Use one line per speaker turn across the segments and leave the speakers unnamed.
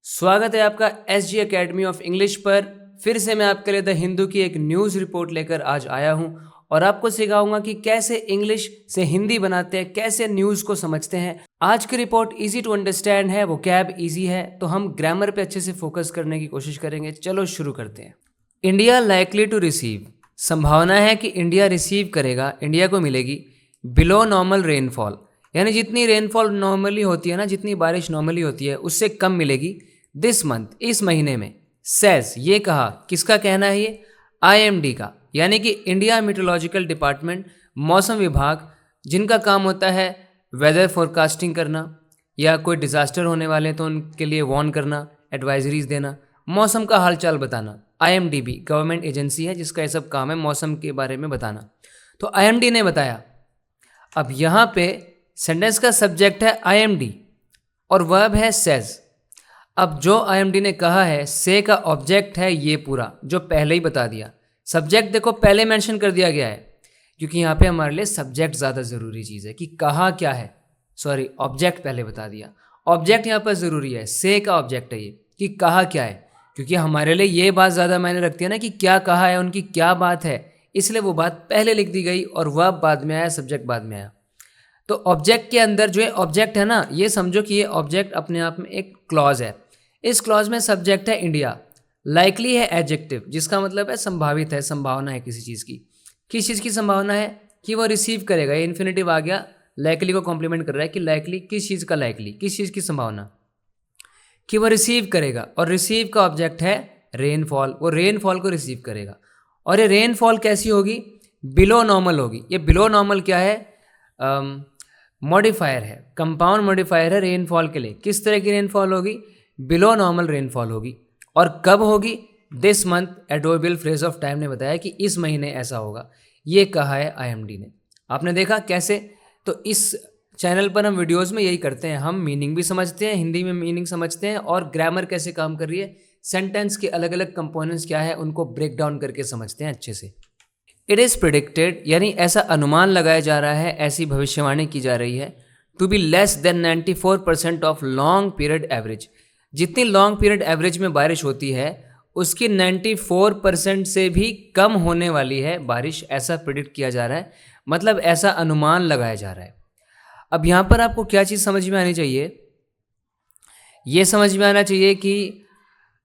स्वागत है आपका SG एकेडमी ऑफ इंग्लिश पर। फिर से मैं आपके लिए द हिंदू की एक न्यूज़ रिपोर्ट लेकर आज आया हूं और आपको सिखाऊंगा कि कैसे इंग्लिश से हिंदी बनाते हैं, कैसे न्यूज़ को समझते हैं। आज की रिपोर्ट इजी टू अंडरस्टैंड है, वो कैब इजी है, तो हम ग्रामर पे अच्छे से फोकस करने की कोशिश करेंगे। चलो शुरू करते हैं। इंडिया लाइकली टू रिसीव, संभावना है कि इंडिया रिसीव करेगा, इंडिया को मिलेगी बिलो नॉर्मल रेनफॉल, यानी जितनी रेनफॉल नॉर्मली होती है ना, जितनी बारिश नॉर्मली होती है उससे कम मिलेगी दिस मंथ, इस महीने में। सेज, ये कहा, किसका कहना है ये? IMD का, यानी कि इंडिया मीटरोलॉजिकल डिपार्टमेंट, मौसम विभाग, जिनका काम होता है वेदर फोरकास्टिंग करना या कोई डिज़ास्टर होने वाले तो उनके लिए वार्न करना, एडवाइजरीज देना, मौसम का हालचाल बताना। IMD भी गवर्नमेंट एजेंसी है जिसका ये सब काम है, मौसम के बारे में बताना। तो IMD ने बताया। अब यहाँ पे सेंटेंस का सब्जेक्ट है IMD और वर्ब है सेज। अब जो IMD ने कहा है, से का ऑब्जेक्ट है ये पूरा, जो पहले ही बता दिया। सब्जेक्ट देखो पहले मेंशन कर दिया गया है, क्योंकि यहाँ पे हमारे लिए सब्जेक्ट ज़्यादा ज़रूरी चीज़ है कि कहा क्या है। सॉरी, ऑब्जेक्ट पहले बता दिया। ऑब्जेक्ट यहाँ पर ज़रूरी है, से का ऑब्जेक्ट है ये कि कहा क्या है, क्योंकि हमारे लिए ये बात ज़्यादा मायने रखती है ना कि क्या कहा है, उनकी क्या बात है, इसलिए वो बात पहले लिख दी गई और वर्ब बाद में आया, सब्जेक्ट बाद में आया। तो ऑब्जेक्ट के अंदर जो ऑब्जेक्ट है ना, ये समझो कि ये ऑब्जेक्ट अपने आप में एक क्लॉज है। इस क्लॉज में सब्जेक्ट है इंडिया, लाइकली है एडजेक्टिव, जिसका मतलब है संभावित है, संभावना है किसी चीज़ की। किस चीज़ की संभावना है? कि वो रिसीव करेगा। ये इन्फिनेटिव आ गया, लाइकली को कॉम्प्लीमेंट कर रहा है कि लाइकली किस चीज़ का, लाइकली किस चीज़ की संभावना कि वो रिसीव करेगा। और रिसीव का ऑब्जेक्ट है रेनफॉल, वो रेनफॉल को रिसीव करेगा। और ये रेनफॉल कैसी होगी? बिलो नॉर्मल होगी। ये बिलो नॉर्मल क्या है? मॉडिफायर है, कंपाउंड मॉडिफायर है रेनफॉल के लिए। किस तरह की रेनफॉल होगी? बिलो नॉर्मल रेनफॉल होगी। और कब होगी? This month, adverbial phrase of time ने बताया कि इस महीने ऐसा होगा। ये कहा है IMD ने। आपने देखा कैसे? तो इस चैनल पर हम वीडियोस में यही करते हैं, हम मीनिंग भी समझते हैं, हिंदी में मीनिंग समझते हैं और ग्रामर कैसे काम कर रही है, सेंटेंस के अलग अलग कंपोनेंट्स क्या है, उनको ब्रेक डाउन करके समझते हैं अच्छे से। इट इज़ प्रिडिक्टेड, यानी ऐसा अनुमान लगाया जा रहा है, ऐसी भविष्यवाणी की जा रही है, to be less than 94% of long period average. जितनी लॉन्ग पीरियड एवरेज में बारिश होती है उसकी 94% से भी कम होने वाली है बारिश, ऐसा प्रिडिक्ट किया जा रहा है, मतलब ऐसा अनुमान लगाया जा रहा है। अब यहाँ पर आपको क्या चीज़ समझ में आनी चाहिए? ये समझ में आना चाहिए कि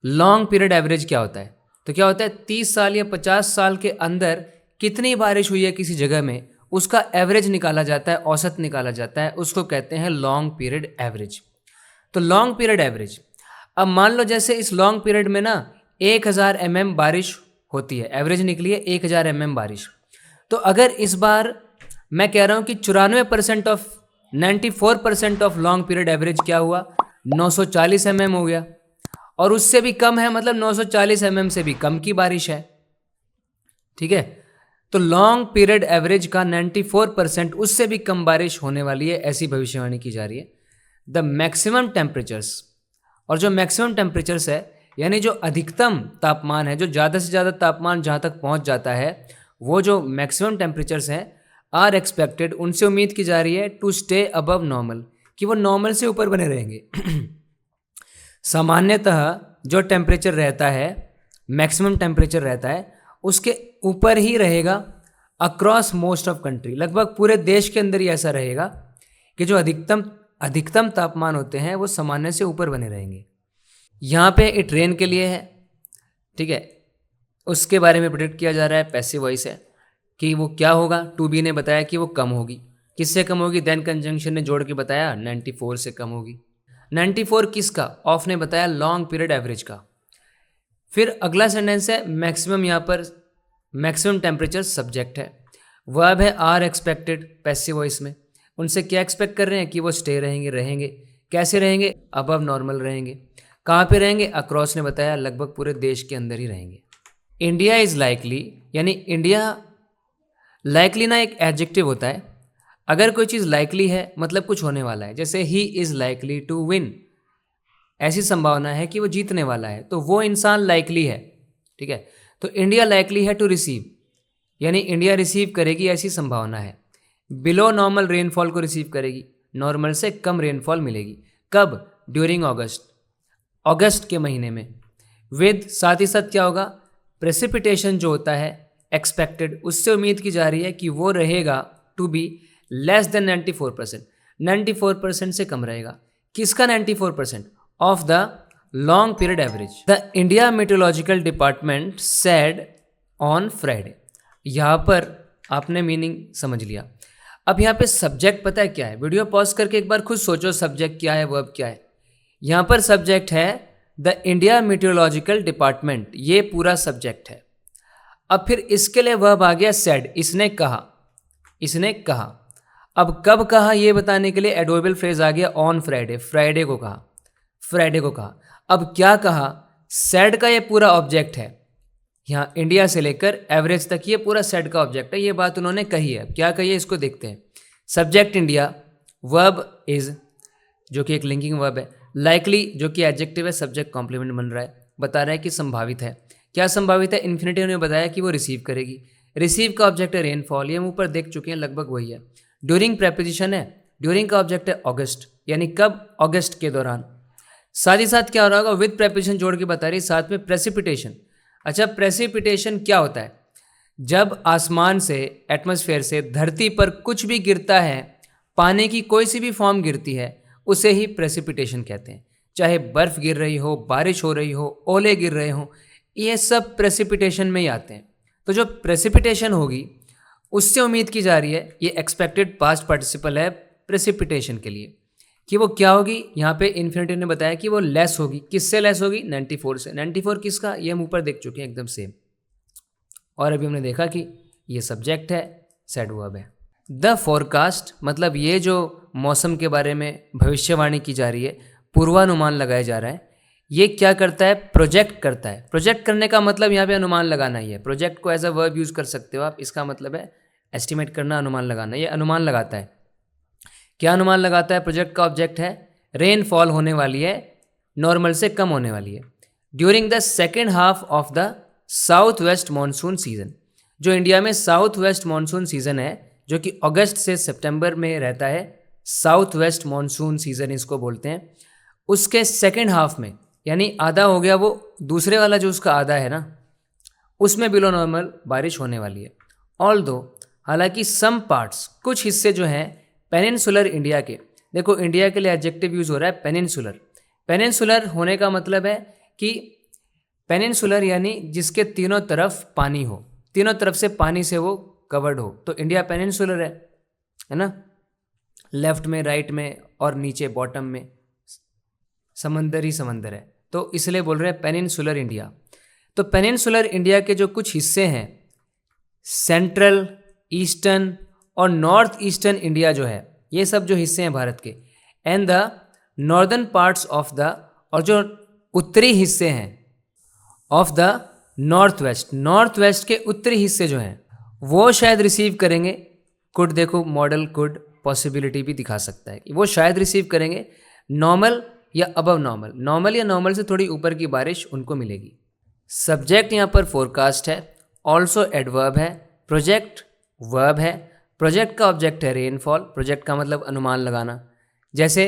लॉन्ग पीरियड एवरेज क्या होता है। तो क्या होता है? 30 साल या 50 साल के अंदर कितनी बारिश हुई है किसी जगह में, उसका एवरेज निकाला जाता है, औसत निकाला जाता है, उसको कहते हैं लॉन्ग पीरियड एवरेज। तो लॉन्ग पीरियड एवरेज, अब मान लो जैसे इस लॉन्ग पीरियड में ना 1000 mm बारिश होती है, एवरेज निकली है 1000 mm बारिश। तो अगर इस बार मैं कह रहा हूँ कि 94% of 94% of long period average क्या हुआ? 940 mm हो गया। और उससे भी कम है, मतलब 940 mm से भी कम की बारिश है। ठीक है, तो लॉन्ग पीरियड एवरेज का 94%, उससे भी कम बारिश होने वाली है, ऐसी भविष्यवाणी की जा रही है। द मैक्सिमम टेम्परेचर्स, और जो मैक्सिमम टेम्परेचर्स है यानी जो अधिकतम तापमान है, जो ज़्यादा से ज़्यादा तापमान जहाँ तक पहुँच जाता है, वो जो मैक्सिमम टेम्परेचर्स हैं, आर एक्सपेक्टेड, उनसे उम्मीद की जा रही है, टू स्टे अबव नॉर्मल, कि वो नॉर्मल से ऊपर बने रहेंगे। सामान्यतः जो टेम्परेचर रहता है, मैक्सिमम टेम्परेचर रहता है, उसके ऊपर ही रहेगा अक्रॉस मोस्ट ऑफ कंट्री, लगभग पूरे देश के अंदर ही ऐसा रहेगा कि जो अधिकतम तापमान होते हैं वो सामान्य से ऊपर बने रहेंगे। यहाँ पे ये ट्रेन के लिए है, ठीक है, उसके बारे में प्रेडिक्ट किया जा रहा है, पैसिव वॉइस है कि वो क्या होगा। टू बी ने बताया कि वो कम होगी। किससे कम होगी? देन कंजंक्शन ने जोड़ के बताया 94 से कम होगी। 94 किसका? ऑफ ने बताया लॉन्ग पीरियड एवरेज का। फिर अगला सेंटेंस है मैक्सिमम, यहाँ पर मैक्सिमम टेम्परेचर सब्जेक्ट है, वर्ब है आर एक्सपेक्टेड, पैसिव वॉइस में। उनसे क्या एक्सपेक्ट कर रहे हैं? कि वो स्टे रहेंगे। कैसे रहेंगे? अबव नॉर्मल रहेंगे। कहाँ पे रहेंगे? अक्रॉस ने बताया लगभग पूरे देश के अंदर ही रहेंगे। इंडिया इज़ लाइकली, यानी इंडिया, लाइकली ना एक एडजेक्टिव होता है। अगर कोई चीज़ लाइकली है मतलब कुछ होने वाला है, जैसे ही इज़ लाइकली टू विन, ऐसी संभावना है कि वो जीतने वाला है, तो वो इंसान लाइकली है। ठीक है, तो इंडिया लाइकली है टू रिसीव, यानी इंडिया रिसीव करेगी, ऐसी संभावना है। बिलो नॉर्मल रेनफॉल को रिसीव करेगी, नॉर्मल से कम रेनफॉल मिलेगी। कब? ड्यूरिंग अगस्त, अगस्त के महीने में। विद साथ ही साथ क्या होगा, प्रेसिपिटेशन जो होता है एक्सपेक्टेड, उससे उम्मीद की जा रही है कि वो रहेगा टू बी लेस देन 94%, 94% से कम रहेगा। किसका 94%? Of the long period average. The India meteorological department said on Friday. यहाँ पर आपने मीनिंग समझ लिया। अब यहाँ पे सब्जेक्ट पता है क्या है? वीडियो पॉज करके एक बार खुद सोचो सब्जेक्ट क्या है, वर्ब क्या है। यहाँ पर सब्जेक्ट है द इंडिया मेट्रोलॉजिकल डिपार्टमेंट, ये पूरा सब्जेक्ट है। अब फिर इसके लिए वर्ब आ गया सेड, इसने कहा, इसने कहा। अब कब कहा ये बताने के लिए एडवर्बियल फ्रेज आ गया ऑन फ्राइडे, फ्राइडे को कहा, फ्राइडे को कहा। अब क्या कहा? सेड का ये पूरा ऑब्जेक्ट है, यहाँ इंडिया से लेकर एवरेज तक ये पूरा सेड का ऑब्जेक्ट है। ये बात उन्होंने कही है। क्या कही है इसको देखते हैं। सब्जेक्ट इंडिया, वर्ब इज जो कि एक लिंकिंग वर्ब है, लाइकली जो कि एडजेक्टिव है, सब्जेक्ट कॉम्प्लीमेंट बन रहा है, बता रहा है कि संभावित है। क्या संभावित है? इन्फिनेटिव ने बताया कि वो रिसीव करेगी। रिसीव का ऑब्जेक्ट है रेनफॉल, ये हम ऊपर देख चुके हैं, लगभग वही है। ड्यूरिंग प्रेपोजिशन है, ड्यूरिंग का ऑब्जेक्ट है अगस्त, यानी कब? अगस्त के दौरान। साथ ही साथ क्या हो रहा होगा? विद प्रेपोजिशन जोड़ के बता रही, साथ में प्रेसिपिटेशन। अच्छा, प्रेसिपिटेशन क्या होता है? जब आसमान से, एटमॉस्फेयर से धरती पर कुछ भी गिरता है, पानी की कोई सी भी फॉर्म गिरती है, उसे ही प्रेसिपिटेशन कहते हैं। चाहे बर्फ़ गिर रही हो, बारिश हो रही हो, ओले गिर रहे हो, ये सब प्रेसिपिटेशन में ही आते हैं। तो जो प्रेसिपिटेशन होगी उससे उम्मीद की जा रही है, ये एक्सपेक्टेड पास्ट पार्टिसिपल है प्रेसिपिटेशन के लिए, कि वो क्या होगी। यहाँ पे इन्फिनेटिव ने बताया कि वो लेस होगी। किससे लेस होगी? 94 से। 94 किसका? ये हम ऊपर देख चुके हैं, एकदम सेम। और अभी हमने देखा कि ये सब्जेक्ट है, सेड वर्ब है। द फोरकास्ट मतलब ये जो मौसम के बारे में भविष्यवाणी की जा रही है, पूर्वानुमान लगाया जा रहा है, ये क्या करता है? प्रोजेक्ट करता है। प्रोजेक्ट करने का मतलब यहाँ पे अनुमान लगाना ही है। प्रोजेक्ट को एज अ वर्ब यूज़ कर सकते हो आप। इसका मतलब है एस्टिमेट करना, अनुमान लगाना। ये अनुमान लगाता है। क्या अनुमान लगाता है? प्रोजेक्ट का ऑब्जेक्ट है रेनफॉल होने वाली है, नॉर्मल से कम होने वाली है, during the second half of the south west monsoon season. जो इंडिया में साउथ वेस्ट मानसून सीजन है, जो कि अगस्त से सितंबर में रहता है, साउथ वेस्ट मानसून सीजन इसको बोलते हैं, उसके सेकेंड हाफ में, यानी आधा हो गया, वो दूसरे वाला जो उसका आधा है ना, उसमें बिलो नॉर्मल बारिश होने वाली है। ऑल्दो हालांकि सम पार्ट्स, कुछ हिस्से जो हैं पेनिनसुलर इंडिया के, देखो इंडिया के लिए एडजेक्टिव यूज़ हो रहा है पेनिनसुलर। पेनिनसुलर होने का मतलब है कि पेनिनसुलर यानी जिसके तीनों तरफ पानी हो, तीनों तरफ से पानी से वो कवर्ड हो, तो इंडिया पेनिनसुलर है ना। लेफ्ट में, राइट में और नीचे बॉटम में समंदर ही समंदर है, तो इसलिए बोल रहे हैं पेनिनसुलर इंडिया। तो पेनिनसुलर इंडिया के जो कुछ हिस्से हैं, सेंट्रल, ईस्टर्न और नॉर्थ ईस्टर्न इंडिया जो है, ये सब जो हिस्से हैं भारत के, and the northern parts of the, और जो उत्तरी हिस्से हैं of the north west, north west के उत्तरी हिस्से जो हैं, वो शायद रिसीव करेंगे। कुड, देखो मॉडल कुड पॉसिबिलिटी भी दिखा सकता है कि वो शायद रिसीव करेंगे नॉर्मल या अबव नॉर्मल, नॉर्मल या नॉर्मल से थोड़ी ऊपर की बारिश उनको मिलेगी। सब्जेक्ट यहाँ पर फोरकास्ट है, ऑल्सो एडवर्ब है, प्रोजेक्ट वर्ब है, प्रोजेक्ट का ऑब्जेक्ट है रेनफॉल, प्रोजेक्ट का मतलब अनुमान लगाना। जैसे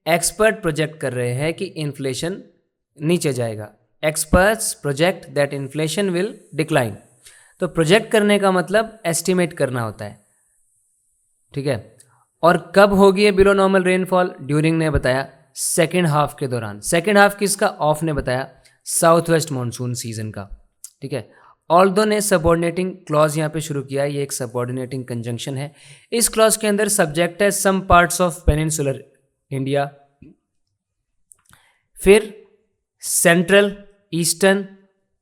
एक्सपर्ट प्रोजेक्ट कर रहे हैं कि इन्फ्लेशन नीचे जाएगा, experts project that inflation will decline. तो प्रोजेक्ट करने का मतलब एस्टिमेट करना होता है, ठीक है। और कब होगी ये बिलो नॉर्मल रेनफॉल? ड्यूरिंग ने बताया सेकेंड हाफ के दौरान। सेकेंड हाफ किसका? ऑफ ने बताया साउथ वेस्ट मानसून सीजन का, ठीक है। ऑल्दो ने सबऑर्डिनेटिंग क्लॉज यहाँ पे शुरू किया है, ये एक सबऑर्डिनेटिंग कंजंक्शन है। इस क्लॉज के अंदर सब्जेक्ट है some parts of peninsular India, फिर सेंट्रल, ईस्टर्न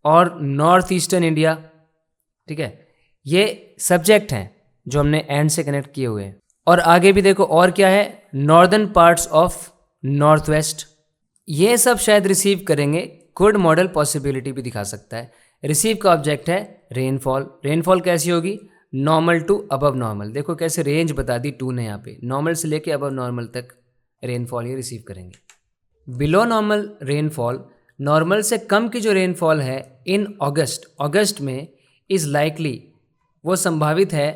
और नॉर्थ ईस्टर्न इंडिया, ठीक है। ये सब्जेक्ट हैं जो हमने एंड से कनेक्ट किए हुए हैं। और आगे भी देखो और क्या है, northern parts of north waste, ये सब शायद रिसीव करेंगे। कुड मॉडल पॉसिबिलिटी भी दिखा सकता है। रिसीव का ऑब्जेक्ट है रेनफॉल, रेनफॉल कैसी होगी? Normal to above normal. देखो कैसे रेंज बता दी टू ने यहाँ पे, नॉर्मल से लेके अबव नॉर्मल तक रेनफॉल ये रिसीव करेंगे। बिलो नॉर्मल रेनफॉल, नॉर्मल से कम की जो रेनफॉल है इन अगस्त, अगस्त में इज़ लाइकली, वो संभावित है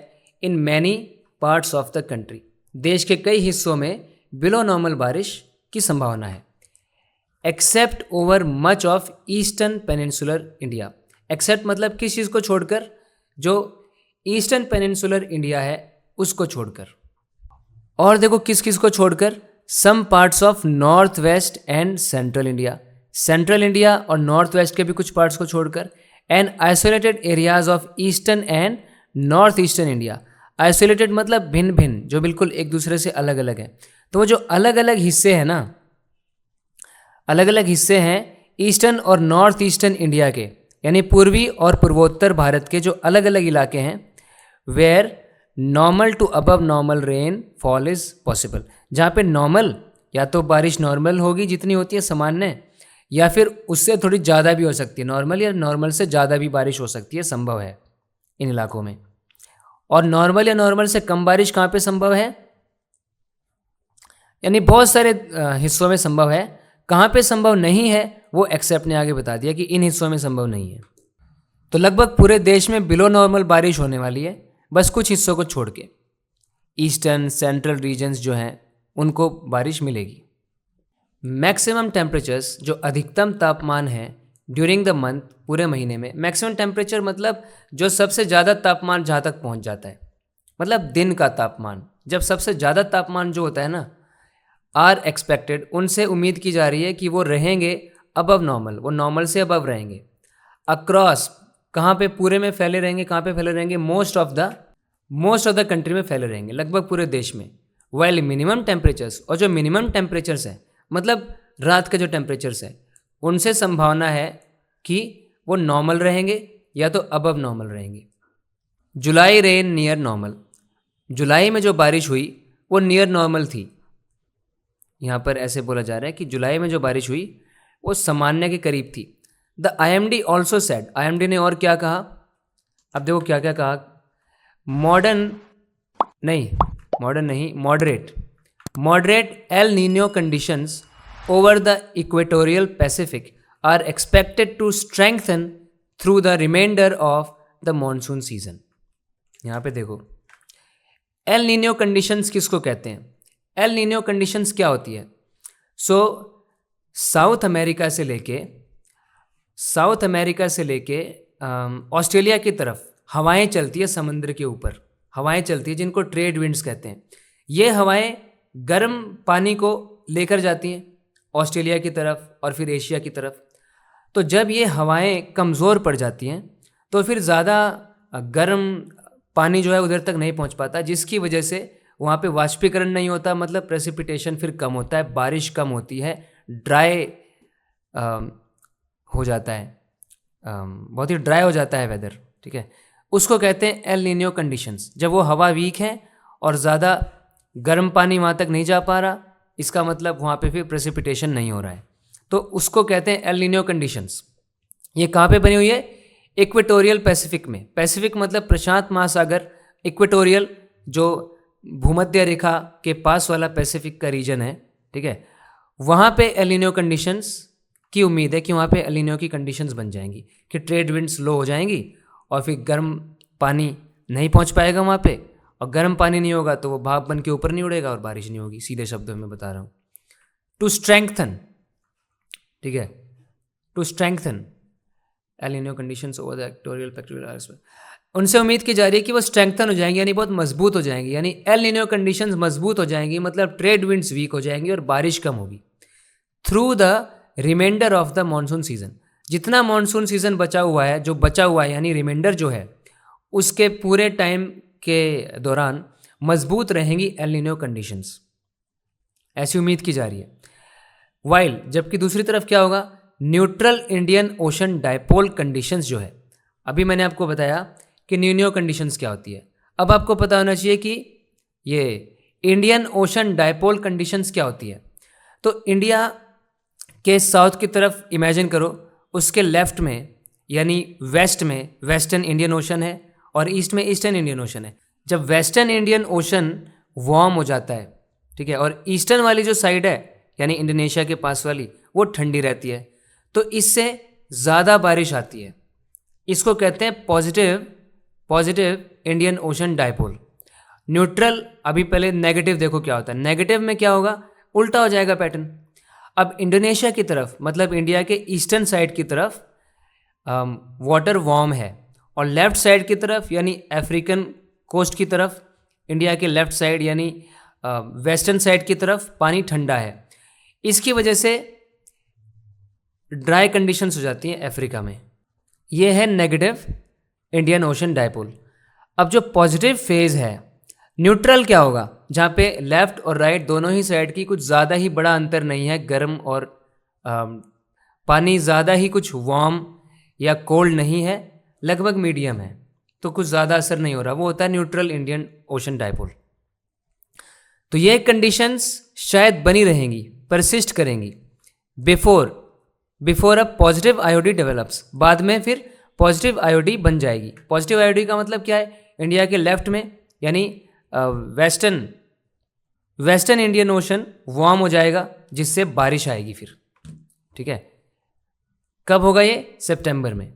in many parts of the country, देश के कई हिस्सों में बिलो नॉर्मल बारिश की संभावना है। Except over much of eastern peninsular India. Except मतलब किस चीज़ को छोड़कर, जो ईस्टर्न पेनिनसुलर इंडिया है उसको छोड़कर। और देखो किस किस को छोड़कर, some parts of north west and central India, central India और नॉर्थ वेस्ट के भी कुछ पार्ट्स को छोड़कर, and isolated areas of eastern and north eastern India. Isolated मतलब भिन्न भिन्न, जो बिल्कुल एक दूसरे से अलग अलग है। तो वो जो अलग अलग हिस्से हैं ना, अलग अलग हिस्से हैं ईस्टर्न और नॉर्थ ईस्टर्न इंडिया के, यानी पूर्वी और पूर्वोत्तर भारत के जो अलग अलग इलाके हैं, where normal to above normal rainfall is possible, जहाँ पे नॉर्मल या तो बारिश नॉर्मल होगी जितनी होती है सामान्य, या फिर उससे थोड़ी ज़्यादा भी हो सकती है, नॉर्मल या नॉर्मल से ज़्यादा भी बारिश हो सकती है, संभव है इन इलाकों में। और नॉर्मल या नॉर्मल से कम बारिश कहाँ पे संभव है, यानी बहुत सारे हिस्सों में संभव है। कहाँ पे संभव नहीं है वो एक्सेप्ट ने आगे बता दिया कि इन हिस्सों में संभव नहीं है। तो लगभग पूरे देश में बिलो नॉर्मल बारिश होने वाली है, बस कुछ हिस्सों को छोड़ के। ईस्टर्न सेंट्रल रीजन्स जो हैं उनको बारिश मिलेगी। मैक्सिमम टेम्परेचर्स, जो अधिकतम तापमान है ड्यूरिंग द मंथ, पूरे महीने में। मैक्सिमम टेम्परेचर मतलब जो सबसे ज़्यादा तापमान जहाँ तक पहुँच जाता है, मतलब दिन का तापमान। जब सबसे ज़्यादा तापमान जो होता है ना, आर एक्सपेक्टेड, उनसे उम्मीद की जा रही है कि वो रहेंगे अबव नॉर्मल, वो नॉर्मल से अबव रहेंगे। अक्रॉस, कहाँ पे पूरे में फैले रहेंगे, कहाँ पे फैले रहेंगे, मोस्ट ऑफ द कंट्री में फैले रहेंगे, लगभग पूरे देश में। वेल मिनिमम टेम्परेचर्स, और जो मिनिमम टेम्परेचर्स हैं मतलब रात के जो टेम्परेचर्स हैं, उनसे संभावना है कि वो नॉर्मल रहेंगे या तो अबव नॉर्मल रहेंगे। जुलाई रेन नियर नॉर्मल, जुलाई में जो बारिश हुई वो नियर नॉर्मल थी। यहाँ पर ऐसे बोला जा रहा है कि जुलाई में जो बारिश हुई वो सामान्य के करीब थी। The IMD also said, IMD ने और क्या कहा, अब देखो क्या क्या कहा, moderate El Niño conditions over the equatorial Pacific are expected to strengthen through the reminder of the monsoon season. यहाँ पे देखो एल नीनो कंडीशंस किसको कहते हैं, एल नीनो कंडीशंस क्या होती है। साउथ अमेरिका से लेके ऑस्ट्रेलिया की तरफ हवाएं चलती है, समुद्र के ऊपर हवाएं चलती है जिनको ट्रेड विंड्स कहते हैं। ये हवाएं गर्म पानी को लेकर जाती हैं ऑस्ट्रेलिया की तरफ और फिर एशिया की तरफ। तो जब ये हवाएं कमज़ोर पड़ जाती हैं तो फिर ज़्यादा गर्म पानी जो है उधर तक नहीं पहुंच पाता, जिसकी वजह से वहाँ पे वाष्पीकरण नहीं होता, मतलब प्रेसिपिटेशन फिर कम होता है, बारिश कम होती है, ड्राई हो जाता है, बहुत ही ड्राई हो जाता है वेदर, ठीक है। उसको कहते हैं एल नीनो कंडीशंस। जब वो हवा वीक है और ज़्यादा गर्म पानी वहाँ तक नहीं जा पा रहा, इसका मतलब वहाँ पे फिर प्रेसिपिटेशन नहीं हो रहा है, तो उसको कहते हैं एल नीनो कंडीशंस। ये कहाँ पे बनी हुई है, इक्वेटोरियल पैसिफिक में। पैसिफिक मतलब प्रशांत महासागर, इक्वेटोरियल जो भूमध्य रेखा के पास वाला पैसिफिक का रीजन है, ठीक है, वहाँ पे एल नीनो कंडीशंस की उम्मीद है कि वहाँ पे एल नीनो की कंडीशंस बन जाएंगी कि ट्रेड विंड्स लो हो जाएंगी और फिर गर्म पानी नहीं पहुँच पाएगा वहाँ पे, और गर्म पानी नहीं होगा तो वो भाप बन के ऊपर नहीं उड़ेगा और बारिश नहीं होगी। सीधे शब्दों में बता रहा हूँ। टू स्ट्रेंथन, ठीक है, to strengthen El Niño conditions over the equatorial Pacific, उनसे उम्मीद की जा रही है कि वो स्ट्रेंथन हो जाएंगी, यानी बहुत मजबूत हो जाएंगी, यानी एल नीनो कंडीशंस मजबूत हो जाएंगी, मतलब ट्रेड विंड्स वीक हो जाएंगी और बारिश कम होगी। Through the reminder of the monsoon season, जितना मानसून सीजन बचा हुआ है यानी रिमाइंडर जो है उसके पूरे टाइम के दौरान मजबूत रहेंगी एल नीनो कंडीशंस, ऐसी उम्मीद की जा रही है। वाइल, जबकि दूसरी तरफ क्या होगा, neutral Indian ocean dipole conditions जो है, अभी मैंने आपको बताया कि न्यूनियो कंडीशंस क्या होती है, अब आपको पता होना चाहिए कि ये इंडियन ओशन डायपोल कंडीशंस क्या होती है। तो इंडिया के साउथ की तरफ इमेजिन करो, उसके लेफ्ट में यानी वेस्ट में वेस्टर्न इंडियन ओशन है और ईस्ट में ईस्टर्न इंडियन ओशन है। जब वेस्टर्न इंडियन ओशन वार्म हो जाता है, ठीक है, और ईस्टर्न वाली जो साइड है यानी इंडोनेशिया के पास वाली वो ठंडी रहती है, तो इससे ज़्यादा बारिश आती है। इसको कहते हैं positive Indian ocean dipole. Neutral, अभी पहले नेगेटिव देखो क्या होता है, नेगेटिव में क्या होगा, उल्टा हो जाएगा पैटर्न। अब इंडोनेशिया की तरफ, मतलब इंडिया के ईस्टर्न साइड की तरफ वाटर वार्म है, और लेफ्ट साइड की तरफ यानी अफ्रीकन कोस्ट की तरफ, इंडिया के लेफ्ट साइड यानी वेस्टर्न साइड की तरफ पानी ठंडा है। इसकी वजह से ड्राई कंडीशंस हो जाती हैं अफ्रीका में। ये है नेगेटिव इंडियन ओशन डायपोल। अब जो पॉजिटिव फेज है, न्यूट्रल क्या होगा, जहाँ पे लेफ्ट और राइट दोनों ही साइड की कुछ ज़्यादा ही बड़ा अंतर नहीं है, गर्म और पानी ज़्यादा ही कुछ वार्म या कोल्ड नहीं है, लगभग मीडियम है, तो कुछ ज़्यादा असर नहीं हो रहा, वो होता है न्यूट्रल इंडियन ओशन डायपोल। तो ये कंडीशंस शायद बनी रहेंगी, परसिस्ट करेंगी before a positive IOD develops. बाद में फिर पॉजिटिव आईओडी बन जाएगी। पॉजिटिव आईओडी का मतलब क्या है, इंडिया के लेफ्ट में यानी वेस्टर्न इंडियन ओशन वार्म हो जाएगा, जिससे बारिश आएगी फिर। ठीक है, कब होगा ये? सितंबर में।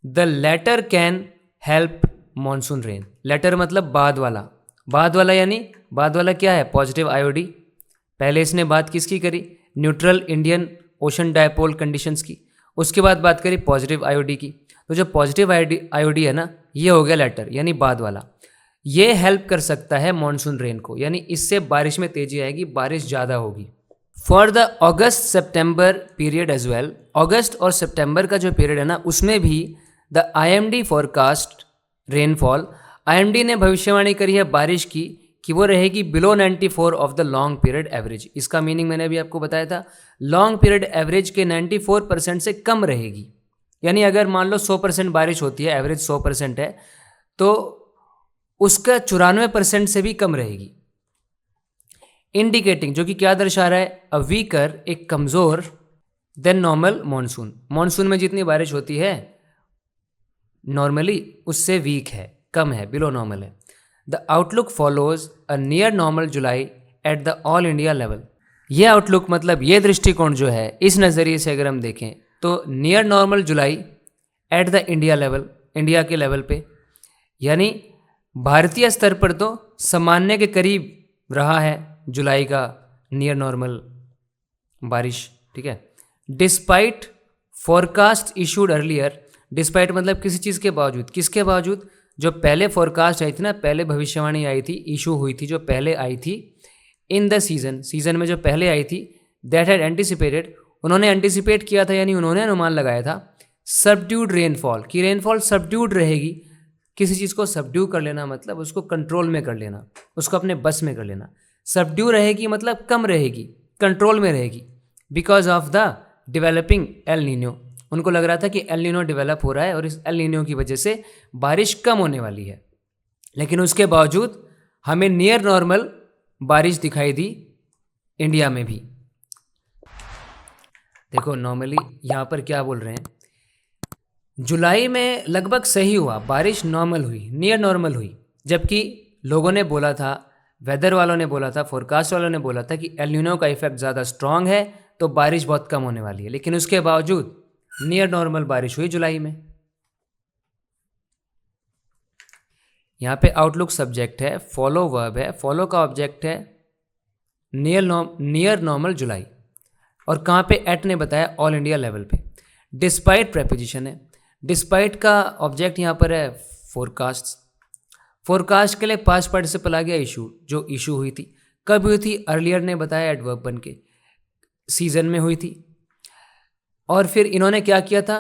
The latter can help monsoon rain. Latter मतलब बाद वाला। बाद वाला यानी बाद वाला क्या है? Positive IOD. पहले इसने बात किसकी करी? Neutral Indian ocean dipole conditions की। उसके बाद बात करी पॉजिटिव आईओडी की। तो जो पॉजिटिव आईओडी है ना, ये हो गया लेटर यानी बाद वाला। ये हेल्प कर सकता है मॉनसून रेन को, यानी इससे बारिश में तेजी आएगी, बारिश ज़्यादा होगी। For the August September period as well, अगस्त और सितंबर का जो पीरियड है ना, उसमें भी the IMD forecast rainfall, IMD ने भविष्यवाणी करी है बारिश की कि वो रहेगी below 94 of the long period average. इसका मीनिंग मैंने अभी आपको बताया था, लॉन्ग पीरियड एवरेज के 94% से कम रहेगी। यानी अगर मान लो 100% बारिश होती है, एवरेज 100% है, तो उसका 94% से भी कम रहेगी। इंडिकेटिंग, जो कि क्या दर्शा रहा है? अ वीकर, एक कमज़ोर देन नॉर्मल मॉनसून। मॉनसून में जितनी बारिश होती है नॉर्मली उससे वीक है, कम है, बिलो नॉर्मल है। The outlook follows a near normal July at the all India level. ये आउटलुक मतलब ये दृष्टिकोण जो है, इस नज़रिए से अगर हम देखें तो near normal July at the India level, India के लेवल पे, यानी भारतीय स्तर पर तो सामान्य के करीब रहा है जुलाई का नियर नॉर्मल बारिश। ठीक है, despite forecast issued earlier. Despite मतलब किसी चीज़ के बावजूद, किसके बावजूद? जो पहले फॉरकास्ट आई थी ना, पहले भविष्यवाणी आई थी, इशू हुई थी, जो पहले आई थी इन द सीजन में जो पहले आई थी, दैट हैड एंटिसिपेटेड, उन्होंने एंटिसिपेट किया था, यानी उन्होंने अनुमान लगाया था सबड्यूड रेनफॉल, की रेनफॉल सबड्यूड रहेगी। किसी चीज़ को सबड्यू कर लेना मतलब उसको कंट्रोल में कर लेना, उसको अपने बस में कर लेना। सबड्यू रहेगी मतलब कम रहेगी, कंट्रोल में रहेगी, because of the developing El Nino. उनको लग रहा था कि एल नीनो डेवलप हो रहा है और इस एल नीनो की वजह से बारिश कम होने वाली है, लेकिन उसके बावजूद हमें नियर नॉर्मल बारिश दिखाई दी इंडिया में भी। देखो नॉर्मली यहाँ पर क्या बोल रहे हैं, जुलाई में लगभग सही हुआ, बारिश नॉर्मल हुई, नियर नॉर्मल हुई, जबकि लोगों ने बोला था, वेदर वालों ने बोला था, फोरकास्ट वालों ने बोला था कि एल नीनो का इफेक्ट ज़्यादा स्ट्रांग है तो बारिश बहुत कम होने वाली है, लेकिन उसके बावजूद नियर नॉर्मल बारिश हुई जुलाई में। यहाँ पे आउटलुक सब्जेक्ट है, फॉलो वर्ब है, फॉलो का ऑब्जेक्ट है नियर नॉर्मल जुलाई, और कहाँ पे? एट ने बताया ऑल इंडिया लेवल पे। डिस्पाइट प्रेपोजिशन है, डिस्पाइट का ऑब्जेक्ट यहाँ पर है फोरकास्ट। फोरकास्ट के लिए पास्ट पार्टिसिपल आ गया इशू, जो इशू हुई थी, कब हुई थी? अर्लियर ने बताया एडवर्ब बन के, सीजन में हुई थी। और फिर इन्होंने क्या किया था,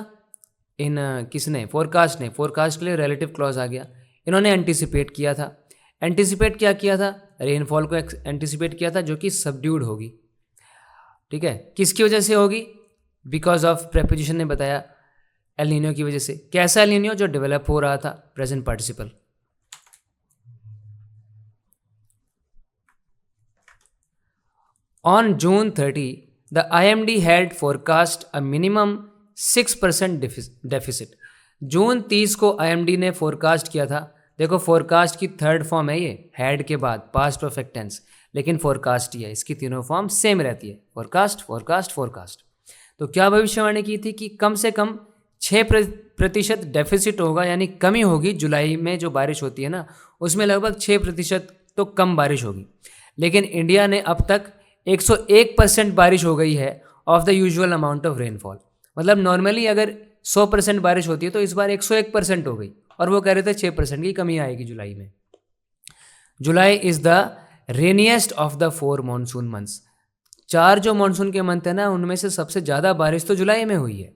किसने? फोरकास्ट ने, फोरकास्ट के लिए रिलेटिव क्लॉज आ गया, इन्होंने एंटिसिपेट किया था। एंटिसिपेट क्या किया था? रेनफॉल को एंटिसिपेट किया था, जो कि सबड्यूड होगी। ठीक है, किसकी वजह से होगी? बिकॉज ऑफ प्रेपोजिशन ने बताया एल नीनो की वजह से। कैसा एल नीनो? जो डेवलप हो रहा था, present participle. On June 30 the IMD had forecast a minimum 6% deficit. June 30 को IMD ने फोरकास्ट किया था। देखो फोरकास्ट की थर्ड फॉर्म है ये, हैड के बाद पास्ट परफेक्ट टेंस, लेकिन फोरकास्ट ही है, इसकी तीनों फॉर्म सेम रहती है, फोरकास्ट फोरकास्ट फोरकास्ट। तो क्या भविष्यवाणी की थी कि कम से कम 6% डेफिसिट होगा, यानी कमी होगी। जुलाई में जो बारिश होती है ना, उसमें लगभग 6% तो कम बारिश होगी। लेकिन इंडिया ने अब तक 101% बारिश हो गई है of the usual amount of rainfall. मतलब नॉर्मली अगर 100% बारिश होती है तो इस बार 101% हो गई, और वो कह रहे थे 6% की कमी आएगी जुलाई में। जुलाई is the rainiest of the 4 monsoon months. 4 जो मानसून के मंथ है ना, उनमें से सबसे ज़्यादा बारिश तो जुलाई में हुई है।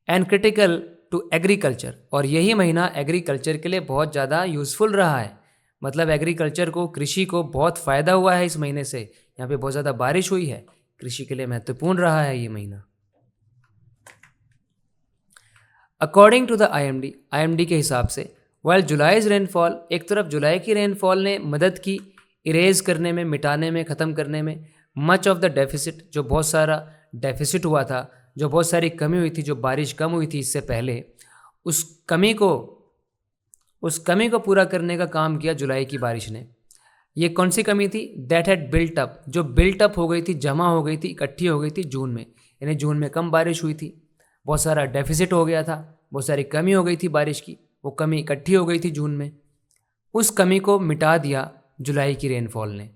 एंड क्रिटिकल टू एग्रीकल्चर, और यही महीना एग्रीकल्चर के लिए बहुत ज़्यादा यूज़फुल रहा है। मतलब एग्रीकल्चर को, कृषि को बहुत फ़ायदा हुआ है इस महीने से। यहाँ पे बहुत ज़्यादा बारिश हुई है, कृषि के लिए महत्वपूर्ण रहा है ये महीना। अकॉर्डिंग टू द IMD के हिसाब से, वाइल जुलाईज रेनफॉल, एक तरफ जुलाई की रेनफॉल ने मदद की इरेज करने में, मिटाने में, ख़त्म करने में मच ऑफ द डेफिसिट, जो बहुत सारा डेफिसिट हुआ था, जो बहुत सारी कमी हुई थी, जो बारिश कम हुई थी इससे पहले, उस कमी को पूरा करने का काम किया जुलाई की बारिश ने। ये कौन सी कमी थी? दैट हैड बिल्ट अप, जो बिल्ट अप हो गई थी, जमा हो गई थी, इकट्ठी हो गई थी जून में। यानी जून में कम बारिश हुई थी, बहुत सारा डेफिसिट हो गया था, बहुत सारी कमी हो गई थी बारिश की, वो कमी इकट्ठी हो गई थी जून में। उस कमी को मिटा दिया जुलाई की रेनफॉल ने।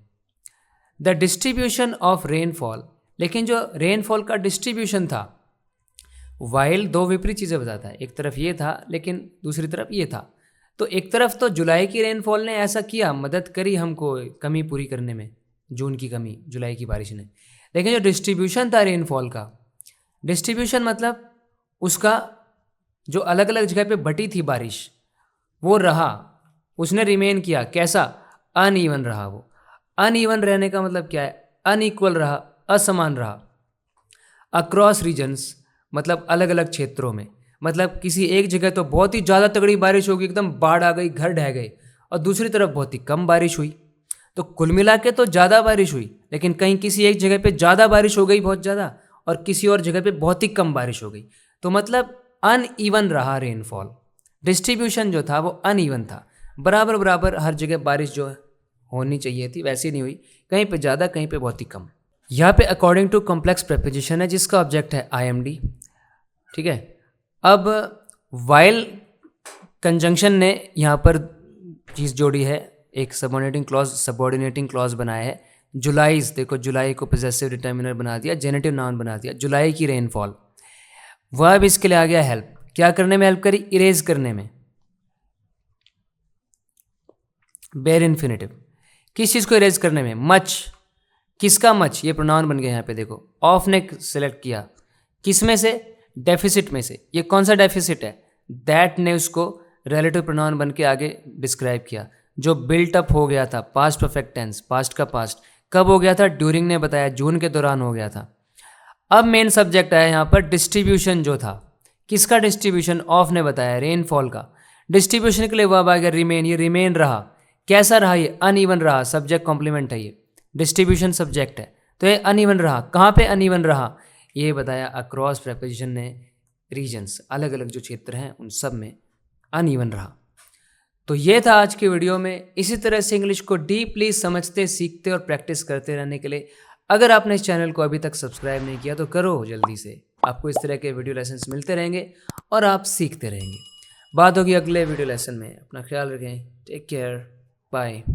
द डिस्ट्रीब्यूशन ऑफ रेनफॉल, लेकिन जो रेनफॉल का डिस्ट्रीब्यूशन था, वाइल दो विपरीत चीज़ें बताता है। एक तरफ ये था, लेकिन दूसरी तरफ ये था। तो एक तरफ तो जुलाई की रेनफॉल ने ऐसा किया, मदद करी हमको कमी पूरी करने में, जून की कमी जुलाई की बारिश ने। लेकिन जो डिस्ट्रीब्यूशन था रेनफॉल का, डिस्ट्रीब्यूशन मतलब उसका जो अलग अलग जगह पे बटी थी बारिश, वो रहा, उसने रिमेन किया। कैसा? अनइवन रहा। वो अनइवन रहने का मतलब क्या है? अनइक्वल रहा, असमान रहा। अक्रॉस रीजन्स, मतलब अलग अलग क्षेत्रों में। मतलब किसी एक जगह तो बहुत ही ज़्यादा तगड़ी बारिश होगी, एकदम बाढ़ आ गई, घर ढह गए, और दूसरी तरफ बहुत ही कम बारिश हुई। तो कुल मिला के तो ज़्यादा बारिश हुई, लेकिन कहीं किसी एक जगह पे ज़्यादा बारिश हो गई, बहुत ज़्यादा, और किसी और जगह पे बहुत ही कम बारिश हो गई। तो मतलब अनइवन रहा रेनफॉल। डिस्ट्रीब्यूशन जो था वो अनइवन था, बराबर बराबर हर जगह बारिश जो होनी चाहिए थी वैसी नहीं हुई, कहीं पे ज़्यादा, कहीं पे बहुत ही कम। यहाँ पे अकॉर्डिंग टू कॉम्प्लेक्स प्रेपोजिशन है, जिसका ऑब्जेक्ट है IMD। ठीक है। अब वाइल कंजंक्शन ने यहाँ पर चीज़ जोड़ी है, एक सबऑर्डिनेटिंग क्लॉज बनाया है। जुलाईज, देखो जुलाई को पोजेसिव डिटर्मिनर बना दिया, जेनेटिव नाउन बना दिया। जुलाई की रेनफॉल, वर्ब इसके लिए आ गया हेल्प। क्या करने में हेल्प करी? इरेज करने में। बेयर इन्फिनेटिव, किस चीज़ को इरेज करने में? मच। किसका मच? ये प्रोनाउन बन गया यहाँ पे, देखो ऑफ ने सेलेक्ट किया, किस में से? डेफिसिट में से। ये कौन सा डेफिसिट है? दैट ने उसको रिलेटिव प्रोनाउन बन के आगे डिस्क्राइब किया, जो बिल्ट अप हो गया था। पास्ट परफेक्ट टेंस, पास्ट का पास्ट। कब हो गया था? ड्यूरिंग ने बताया, जून के दौरान हो गया था। अब मेन सब्जेक्ट आया यहाँ पर डिस्ट्रीब्यूशन जो था। किसका डिस्ट्रीब्यूशन? ऑफ ने बताया, रेनफॉल का। डिस्ट्रीब्यूशन के लिए वर्ब आ गया रिमेन, ये रिमेन रहा। कैसा रहा? ये अनइवन रहा। सब्जेक्ट कॉम्प्लीमेंट है, ये डिस्ट्रीब्यूशन सब्जेक्ट है, तो ये अनइवन रहा। कहाँ पे अनइवन रहा? ये बताया अक्रॉस प्रेपोजिशन ने, रीजन्स, अलग अलग जो क्षेत्र हैं उन सब में अनइवन रहा। तो ये था आज की वीडियो में। इसी तरह से इंग्लिश को डीपली समझते, सीखते और प्रैक्टिस करते रहने के लिए अगर आपने इस चैनल को अभी तक सब्सक्राइब नहीं किया तो करो जल्दी से। आपको इस तरह के वीडियो लेसन्स मिलते रहेंगे और आप सीखते रहेंगे। बात होगी अगले वीडियो लेसन में। अपना ख्याल रखें। Take care, bye.